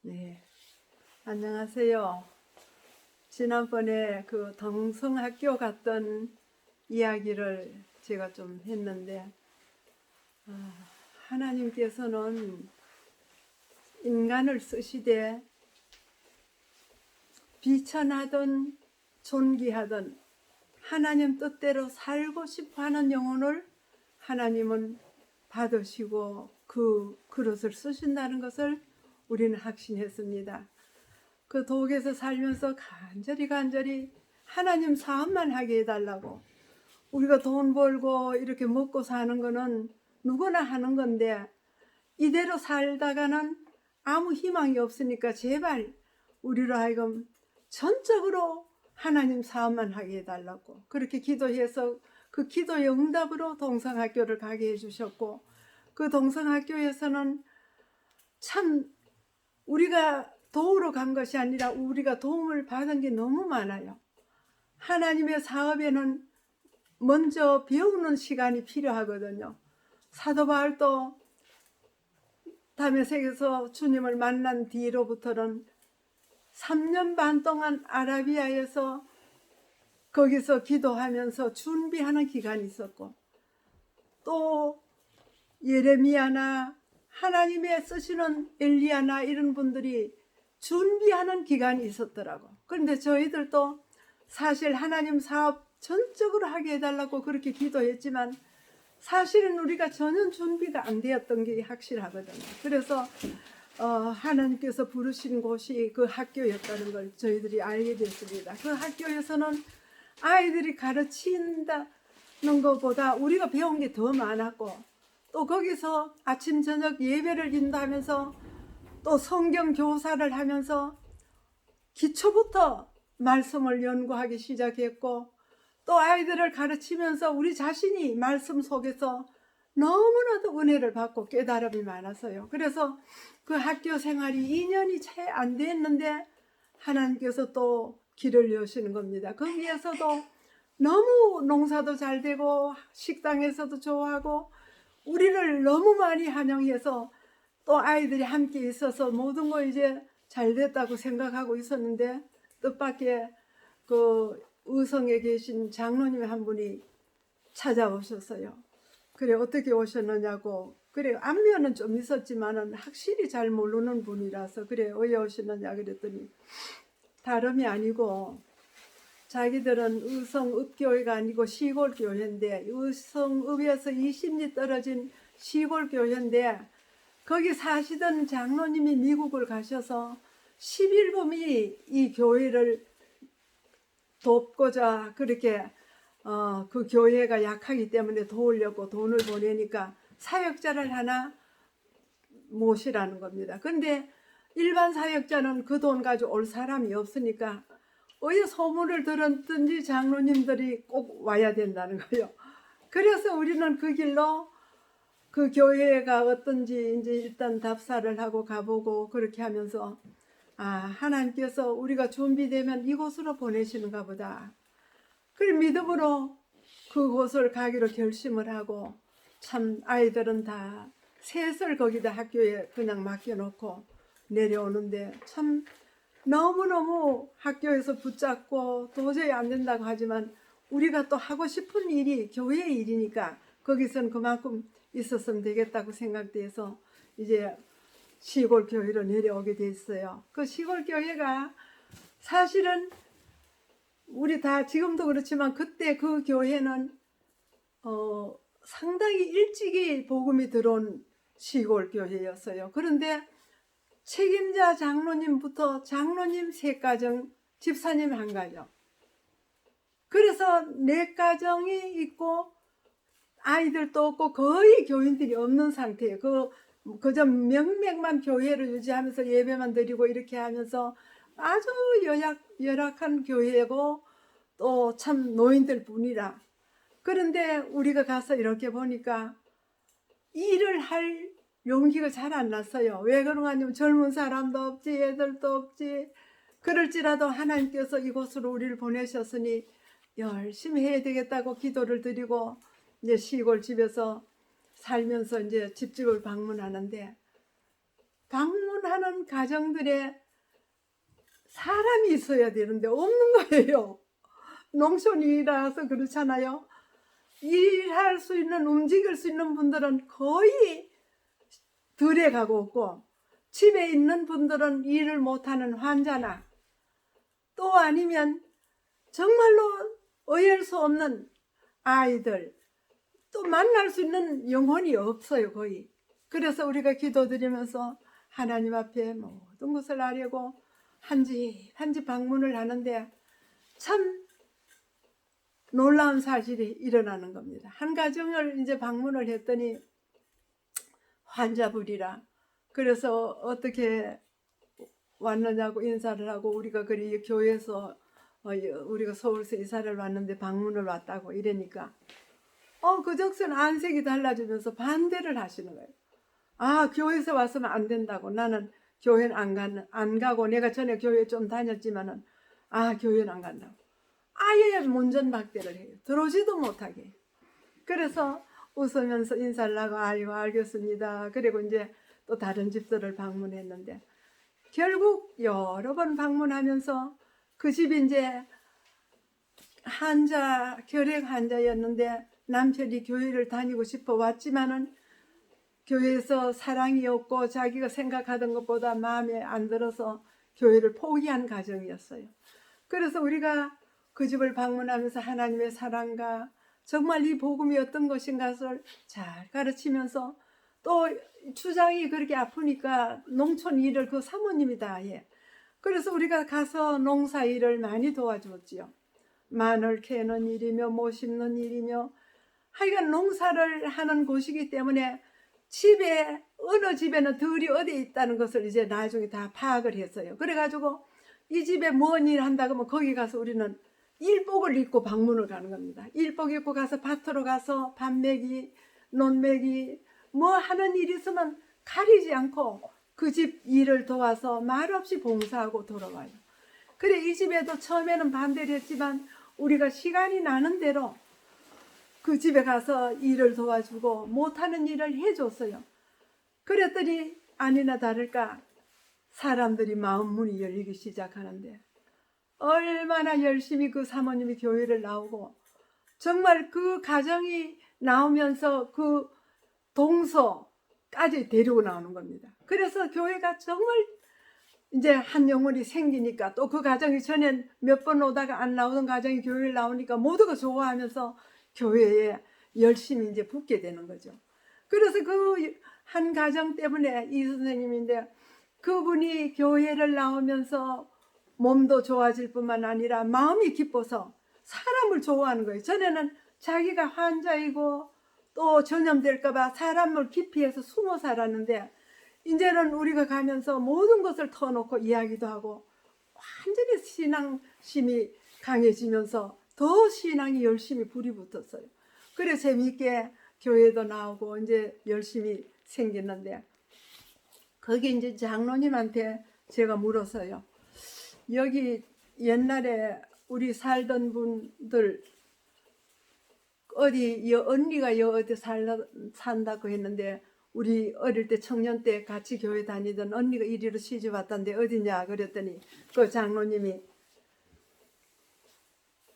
네, 안녕하세요. 지난번에 그 동성학교 갔던 이야기를 제가 좀 했는데, 하나님께서는 인간을 쓰시되 비천하든 존귀하든 하나님 뜻대로 살고 싶어 하는 영혼을 하나님은 받으시고 그 그릇을 쓰신다는 것을 우리는 확신했습니다. 그 독에서 살면서 간절히 하나님 사업만 하게 해달라고. 우리가 돈 벌고 이렇게 먹고 사는 거는 누구나 하는 건데 이대로 살다가는 아무 희망이 없으니까 제발 우리로 하여금 전적으로 하나님 사업만 하게 해달라고 그렇게 기도해서 그 기도의 응답으로 동성학교를 가게 해주셨고, 그 동성학교에서는 참 우리가 도우러 간 것이 아니라 우리가 도움을 받은 게 너무 많아요. 하나님의 사업에는 먼저 배우는 시간이 필요하거든요. 사도 바울도 다메섹에서 주님을 만난 뒤로부터는 3년 반 동안 아라비아에서 거기서 기도하면서 준비하는 기간이 있었고, 또 예레미야나 하나님의 쓰시는 엘리야나 이런 분들이 준비하는 기간이 있었더라고. 그런데 저희들도 사실 하나님 사업 전적으로 하게 해달라고 그렇게 기도했지만 사실은 우리가 전혀 준비가 안 되었던 게 확실하거든요. 그래서 하나님께서 부르신 곳이 그 학교였다는 걸 저희들이 알게 됐습니다. 그 학교에서는 아이들이 가르친다는 것보다 우리가 배운 게 더 많았고, 또 거기서 아침 저녁 예배를 인도하면서 또 성경 교사를 하면서 기초부터 말씀을 연구하기 시작했고, 또 아이들을 가르치면서 우리 자신이 말씀 속에서 너무나도 은혜를 받고 깨달음이 많았어요. 그래서 그 학교 생활이 2년이 채 안 됐는데 하나님께서 또 길을 여시는 겁니다. 거기에서도 너무 농사도 잘 되고 식당에서도 좋아하고 우리를 너무 많이 환영해서 또 아이들이 함께 있어서 모든 거 이제 잘 됐다고 생각하고 있었는데, 뜻밖의 그 의성에 계신 장로님 한 분이 찾아오셨어요. 그래, 어떻게 오셨느냐고. 그래, 안면은 좀 있었지만은 확실히 잘 모르는 분이라서 그래, 왜 오셨느냐 그랬더니 다름이 아니고 자기들은 의성읍교회가 아니고 시골교회인데, 의성읍에서 20리 떨어진 시골교회인데 거기 사시던 장로님이 미국을 가셔서 11범이 이 교회를 돕고자 그렇게 그 교회가 약하기 때문에 도우려고 돈을 보내니까 사역자를 하나 모시라는 겁니다. 근데 일반 사역자는 그 돈 가지고 올 사람이 없으니까 어디 소문을 들었든지 장로님들이 꼭 와야 된다는 거예요. 그래서 우리는 그 길로 그 교회가 어떤지 이제 일단 답사를 하고 가보고 그렇게 하면서 하나님께서 우리가 준비되면 이곳으로 보내시는가 보다. 그래 믿음으로 그곳을 가기로 결심을 하고, 참 아이들은 다 셋을 거기다 학교에 그냥 맡겨놓고 내려오는데 참 너무너무 학교에서 붙잡고 도저히 안 된다고 하지만 우리가 또 하고 싶은 일이 교회의 일이니까 거기서는 그만큼 있었으면 되겠다고 생각돼서 이제 시골 교회로 내려오게 됐어요. 그 시골 교회가 사실은 우리 다 지금도 그렇지만 그때 그 교회는 상당히 일찍이 복음이 들어온 시골 교회였어요. 그런데 책임자 장로님부터 장로님 3가정, 집사님 1가정. 그래서 4가정이 있고 아이들도 없고 거의 교인들이 없는 상태예요. 그저 명맥만 교회를 유지하면서 예배만 드리고 이렇게 하면서 아주 열악한 교회고 또 참 노인들 뿐이라. 그런데 우리가 가서 이렇게 보니까 일을 할 용기가 잘 안 났어요. 왜 그런가 하면 젊은 사람도 없지, 애들도 없지. 그럴지라도 하나님께서 이곳으로 우리를 보내셨으니 열심히 해야 되겠다고 기도를 드리고 이제 시골 집에서 살면서 이제 집집을 방문하는데 방문하는 가정들에 사람이 있어야 되는데 없는 거예요. 농촌이라서 그렇잖아요. 일할 수 있는, 움직일 수 있는 분들은 거의 들에 가고 없고, 집에 있는 분들은 일을 못하는 환자나 또 아니면 정말로 어이할 수 없는 아이들, 또 만날 수 있는 영혼이 없어요, 거의. 그래서 우리가 기도드리면서 하나님 앞에 모든 것을 아려고 한 집 한 집 방문을 하는데 참 놀라운 사실이 일어나는 겁니다. 한 가정을 이제 방문을 했더니 환자분이라, 그래서 어떻게 왔느냐고 인사를 하고, 우리가 그리 교회에서 우리가 서울서 이사를 왔는데 방문을 왔다고 이러니까 그 적선 안색이 달라지면서 반대를 하시는 거예요. 아, 교회에서 왔으면 안 된다고. 나는 교회는 안 가고, 내가 전에 교회 좀 다녔지만은 교회는 안 간다고. 아예 문전박대를 해요. 들어오지도 못하게. 그래서 웃으면서 인사를 하고 아이고 알겠습니다. 그리고 이제 또 다른 집들을 방문했는데, 결국 여러 번 방문하면서 그 집이 이제 결핵 환자였는데 남편이 교회를 다니고 싶어 왔지만은 교회에서 사랑이 없고 자기가 생각하던 것보다 마음에 안 들어서 교회를 포기한 가정이었어요. 그래서 우리가 그 집을 방문하면서 하나님의 사랑과 정말 이 복음이 어떤 것인가를 잘 가르치면서, 또 주장이 그렇게 아프니까 농촌 일을 그 사모님이 다 해. 그래서 우리가 가서 농사 일을 많이 도와줬지요. 마늘 캐는 일이며 모 심는 일이며, 하여간 농사를 하는 곳이기 때문에 집에, 어느 집에는 들이 어디에 있다는 것을 이제 나중에 다 파악을 했어요. 그래가지고 이 집에 뭔 일 한다고 하면 거기 가서 우리는 일복을 입고 방문을 가는 겁니다. 일복 입고 가서 밭으로 가서 밥 매기, 논 매기, 뭐 하는 일 있으면 가리지 않고 그 집 일을 도와서 말없이 봉사하고 돌아와요. 그래, 이 집에도 처음에는 반대를 했지만 우리가 시간이 나는 대로 그 집에 가서 일을 도와주고 못하는 일을 해줬어요. 그랬더니 아니나 다를까 사람들이 마음 문이 열리기 시작하는데, 얼마나 열심히 그 사모님이 교회를 나오고, 정말 그 가정이 나오면서 그 동서까지 데리고 나오는 겁니다. 그래서 교회가 정말 이제 한 영혼이 생기니까, 또 그 가정이 전엔 몇 번 오다가 안 나오던 가정이 교회를 나오니까 모두가 좋아하면서 교회에 열심히 이제 붙게 되는 거죠. 그래서 그 한 가정 때문에 이 선생님인데, 그분이 교회를 나오면서 몸도 좋아질 뿐만 아니라 마음이 기뻐서 사람을 좋아하는 거예요. 전에는 자기가 환자이고 또 전염될까봐 사람을 기피해서 숨어 살았는데, 이제는 우리가 가면서 모든 것을 터놓고 이야기도 하고 완전히 신앙심이 강해지면서 더 신앙이 열심히 불이 붙었어요. 그래 재미있게 교회도 나오고 이제 열심히 생겼는데, 거기 이제 장로님한테 제가 물었어요. 여기 옛날에 우리 살던 분들 어디 언니가 어디 산다고 했는데, 우리 어릴 때 청년 때 같이 교회 다니던 언니가 이리로 시집 왔던데 어디냐 그랬더니 그 장로님이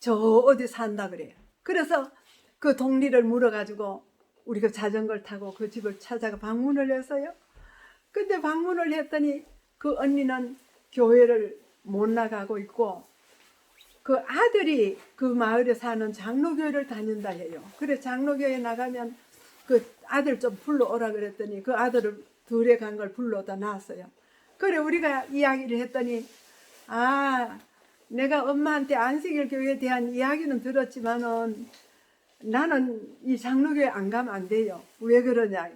저 어디 산다 그래요. 그래서 그 동리를 물어가지고 우리가 자전거를 타고 그 집을 찾아가 방문을 했어요. 근데 방문을 했더니 그 언니는 교회를 못 나가고 있고, 그 아들이 그 마을에 사는 장로교회를 다닌다 해요. 그래 장로교회 나가면 그 아들 좀 불러오라 그랬더니 그 아들을 들에 간 걸 불러다 놨어요. 그래 우리가 이야기를 했더니, 내가 엄마한테 안식일 교회에 대한 이야기는 들었지만은 나는 이 장로교회 안 가면 안 돼요. 왜 그러냐,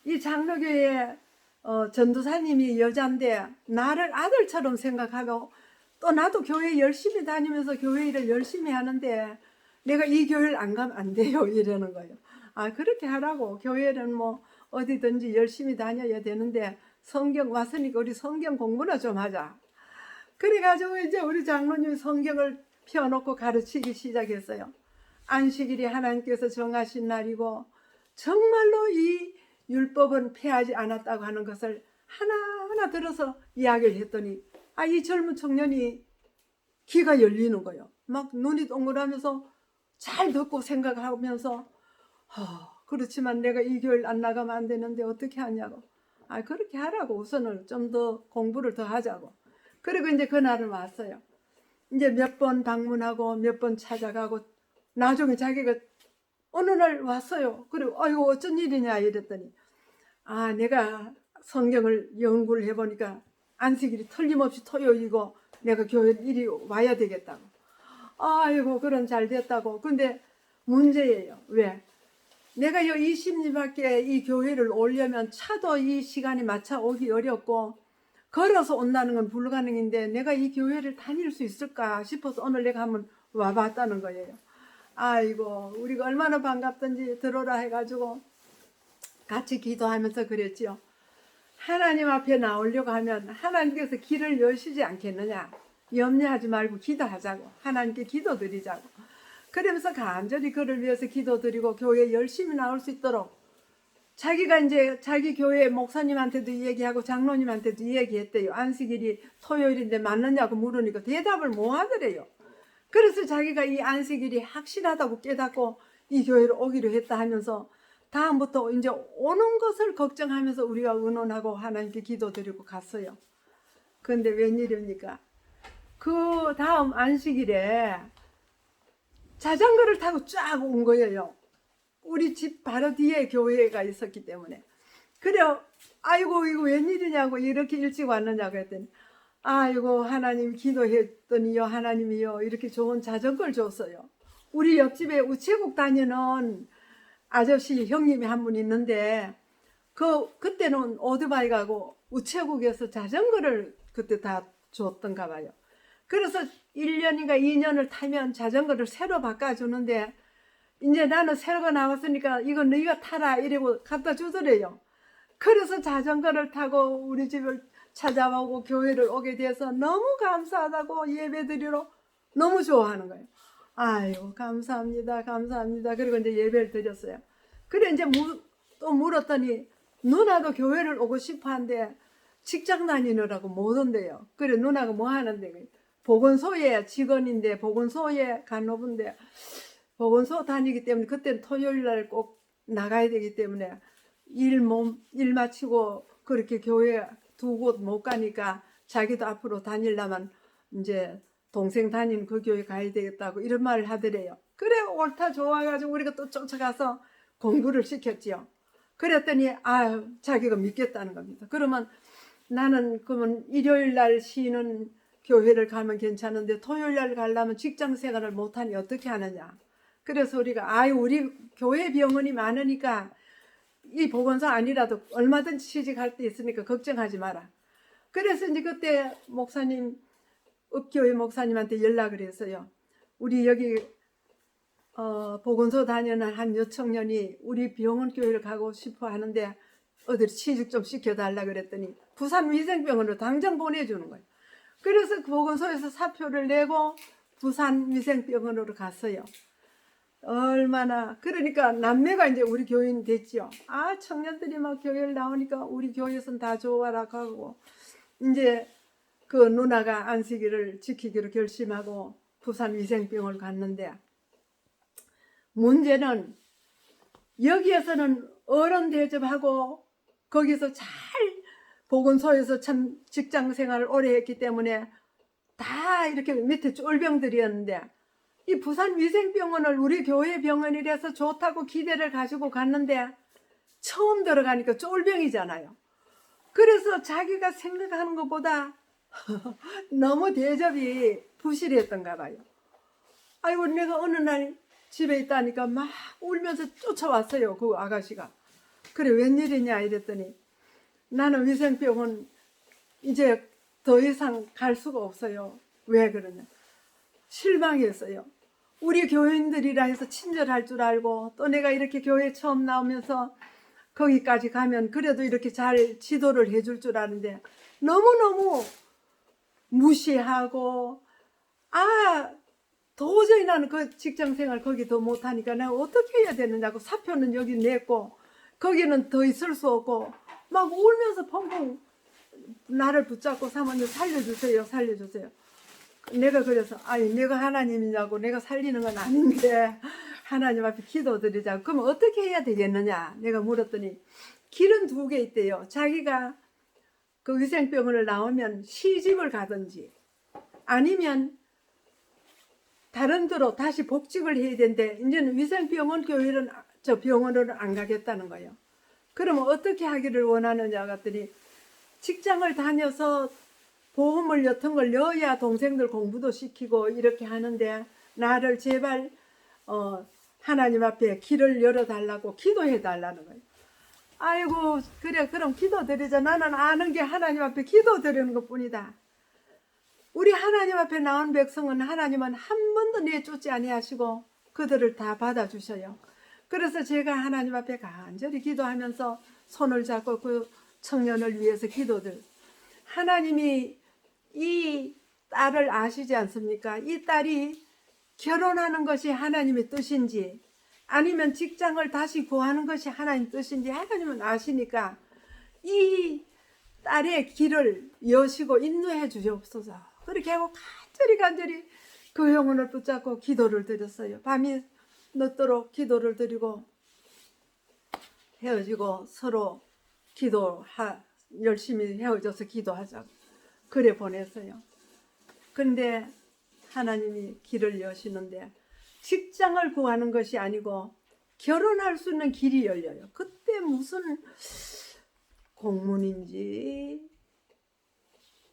이 장로교회 전도사님이 여잔데 나를 아들처럼 생각하고, 또 나도 교회 열심히 다니면서 교회 일을 열심히 하는데 내가 이 교회를 안 가면 안 돼요 이러는 거예요. 그렇게 하라고. 교회는 뭐 어디든지 열심히 다녀야 되는데 성경 왔으니까 우리 성경 공부나 좀 하자. 그래가지고 이제 우리 장로님이 성경을 펴놓고 가르치기 시작했어요. 안식일이 하나님께서 정하신 날이고 정말로 이 율법은 폐하지 않았다고 하는 것을 하나하나 들어서 이야기를 했더니 이 젊은 청년이 귀가 열리는 거예요. 막 눈이 동그라면서 잘 듣고 생각하면서 그렇지만 내가 이 교회를 안 나가면 안 되는데 어떻게 하냐고. 그렇게 하라고. 우선은 좀 더 공부를 더 하자고. 그리고 이제 그날은 왔어요. 이제 몇 번 방문하고 몇 번 찾아가고 나중에 자기가 어느 날 왔어요. 그리고 아이고 어쩐 일이냐 이랬더니 내가 성경을 연구를 해보니까 안식일이 틀림없이 토요일이고 내가 교회 이리 와야 되겠다고. 아이고 그럼 잘 됐다고. 근데 문제예요. 왜? 내가 요 20리밖에 이 교회를 오려면 차도 이 시간에 맞춰 오기 어렵고 걸어서 온다는 건 불가능인데 내가 이 교회를 다닐 수 있을까 싶어서 오늘 내가 한번 와봤다는 거예요. 아이고 우리가 얼마나 반갑던지 들어라 해가지고 같이 기도하면서 그랬지요. 하나님 앞에 나오려고 하면 하나님께서 길을 여시지 않겠느냐. 염려하지 말고 기도하자고. 하나님께 기도드리자고. 그러면서 간절히 그를 위해서 기도드리고 교회에 열심히 나올 수 있도록 자기가 이제 자기 교회 목사님한테도 얘기하고 장로님한테도 얘기했대요. 안식일이 토요일인데 맞느냐고 물으니까 대답을 못 하더래요. 그래서 자기가 이 안식일이 확실하다고 깨닫고 이 교회로 오기로 했다 하면서 다음부터 이제 오는 것을 걱정하면서 우리가 의논하고 하나님께 기도드리고 갔어요. 그런데 웬일입니까? 그 다음 안식일에 자전거를 타고 쫙 온 거예요. 우리 집 바로 뒤에 교회가 있었기 때문에. 그래 아이고 이거 웬일이냐고 이렇게 일찍 왔느냐고 했더니 아이고 하나님 기도했더니요 하나님이요 이렇게 좋은 자전거를 줬어요. 우리 옆집에 우체국 다니는 아저씨 형님이 한 분 있는데 그때는 오토바이 가고 우체국에서 자전거를 그때 다 줬던가 봐요. 그래서 1년인가 2년을 타면 자전거를 새로 바꿔주는데 이제 나는 새로가 나왔으니까 이거 너희가 타라 이러고 갖다 주더래요. 그래서 자전거를 타고 우리 집을 찾아오고 교회를 오게 돼서 너무 감사하다고 예배드리러 너무 좋아하는 거예요. 아유 감사합니다 감사합니다. 그리고 이제 예배를 드렸어요. 그래 이제 또 물었더니 누나도 교회를 오고 싶어 한데 직장 다니느라고 못 온대요. 그래 누나가 뭐 하는데 보건소에 직원인데 보건소에 간호부인데 보건소 다니기 때문에 그때는 토요일 날 꼭 나가야 되기 때문에 일 마치고 그렇게 교회 두 곳 못 가니까 자기도 앞으로 다니려면 이제 동생 다니는 그 교회 가야 되겠다고 이런 말을 하더래요. 그래 옳다 좋아가지고 우리가 또 쫓아가서 공부를 시켰지요. 그랬더니 자기가 믿겠다는 겁니다. 그러면 나는 그러면 일요일 날 쉬는 교회를 가면 괜찮은데 토요일 날 가려면 직장 생활을 못하니 어떻게 하느냐. 그래서 우리가 우리 교회 병원이 많으니까 이 보건소 아니라도 얼마든지 취직할 때 있으니까 걱정하지 마라. 그래서 이제 그때 목사님 읍교회 목사님한테 연락을 했어요. 우리 여기 보건소 다니는 한 여청년이 우리 병원 교회를 가고 싶어 하는데 어디 취직 좀 시켜달라 그랬더니 부산위생병원으로 당장 보내주는 거예요. 그래서 그 보건소에서 사표를 내고 부산위생병원으로 갔어요. 얼마나 그러니까 남매가 이제 우리 교인 됐지요. 청년들이 막 교회를 나오니까 우리 교회에서는 다 좋아라 하고 이제 그 누나가 안식일을 지키기로 결심하고 부산위생병원을 갔는데 문제는 여기에서는 어른 대접하고 거기서 잘 보건소에서 참 직장 생활을 오래 했기 때문에 다 이렇게 밑에 쫄병들이었는데 이 부산위생병원을 우리 교회 병원이라서 좋다고 기대를 가지고 갔는데 처음 들어가니까 쫄병이잖아요. 그래서 자기가 생각하는 것보다 너무 대접이 부실했던가 봐요. 아이고 내가 어느 날 집에 있다니까 막 울면서 쫓아왔어요. 그 아가씨가. 그래 웬일이냐 이랬더니 나는 위생병원 이제 더 이상 갈 수가 없어요. 왜 그러냐. 실망했어요. 우리 교인들이라 해서 친절할 줄 알고 또 내가 이렇게 교회 처음 나오면서 거기까지 가면 그래도 이렇게 잘 지도를 해줄 줄 아는데 너무너무 무시하고 도저히 나는 그 직장생활 거기 더 못하니까 내가 어떻게 해야 되느냐고 사표는 여기 냈고 거기는 더 있을 수 없고 막 울면서 펑펑 나를 붙잡고 사모님 살려주세요, 살려주세요. 내가 그래서 아니 내가 하나님이냐고, 내가 살리는 건 아닌데 하나님 앞에 기도드리자. 그럼 어떻게 해야 되겠느냐 내가 물었더니 길은 두 개 있대요. 자기가 그 위생병원을 나오면 시집을 가든지 아니면 다른 데로 다시 복직을 해야 되는데 이제는 위생병원 교회는 저 병원으로 안 가겠다는 거예요. 그러면 어떻게 하기를 원하느냐 했더니 직장을 다녀서 보험을 여튼 걸 넣어야 동생들 공부도 시키고 이렇게 하는데 나를 제발 하나님 앞에 길을 열어달라고 기도해 달라는 거예요. 아이고 그래 그럼 기도드리자. 나는 아는 게 하나님 앞에 기도드리는 것뿐이다. 우리 하나님 앞에 나온 백성은 하나님은 한 번도 내쫓지 아니하시고 그들을 다 받아주셔요. 그래서 제가 하나님 앞에 간절히 기도하면서 손을 잡고 그 청년을 위해서 기도들. 하나님이 이 딸을 아시지 않습니까? 이 딸이 결혼하는 것이 하나님의 뜻인지 아니면 직장을 다시 구하는 것이 하나님 뜻인지 하나님은 아시니까 이 딸의 길을 여시고 인도해 주시옵소서. 그렇게 하고 간절히 그 영혼을 붙잡고 기도를 드렸어요. 밤이 늦도록 기도를 드리고 헤어지고 서로 열심히 헤어져서 기도하자고 그래 보냈어요. 그런데 하나님이 길을 여시는데 직장을 구하는 것이 아니고 결혼할 수 있는 길이 열려요. 그때 무슨 공문인지